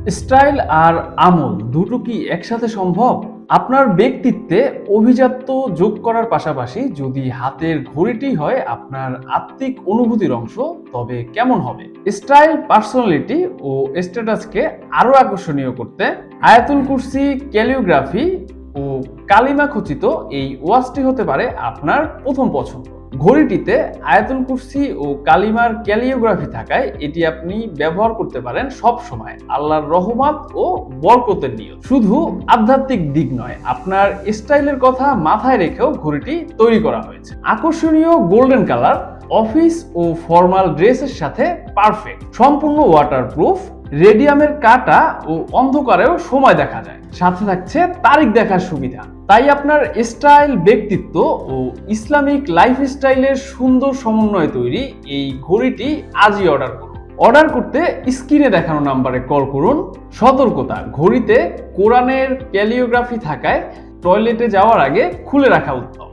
Style আর আমল দুটো কি একসাথে সম্ভব? আপনার ব্যক্তিত্বে অভিজাত্য যোগ করার পাশাপাশি যদি হাতের ঘড়িটি হয় আপনার আত্মিক অনুভূতির অংশ, তবে কেমন হবে? স্টাইল, পার্সোনালিটি ও স্ট্যাটাসকে আরো আকর্ষণীয় করতে আয়াতুল কুরসি, ক্যালিওগ্রাফি ও কালিমা খচিত এই ওয়াচটি হতে পারে আপনার প্রথম পছন্দ। ঘড়িটিতে আয়াতুল কুরসি ও কালিমার ক্যালিওগ্রাফি থাকায় এটি আপনি ব্যবহার করতে পারেন সব সময় আল্লাহর রহমত ও বরকতের নিয়ত। শুধু আধ্যাত্মিক দিক নয়, আপনার স্টাইলের কথা মাথায় রেখেও ঘড়িটি তৈরি করা হয়েছে। আকর্ষণীয় গোল্ডেন কালার, অফিস ও ফর্মাল ড্রেসের সাথে পারফেক্ট। সম্পূর্ণ ওয়াটারপ্রুফ, রেডিয়ামের কাটা ও অন্ধকারেও সময় দেখা যায়। সাথে থাকছে তারিখ দেখার সুবিধা। তাই আপনার স্টাইল, ব্যক্তিত্ব ও ইসলামিক লাইফস্টাইলের সুন্দর সমন্বয় তৈরি এই ঘড়িটি আজই অর্ডার করুন। অর্ডার করতে স্ক্রিনে দেখানো নাম্বারে কল করুন। সতর্কতা, ঘড়িতে কোরআনের ক্যালিওগ্রাফি থাকায় টয়লেটে যাওয়ার আগে খুলে রাখা উত্তম।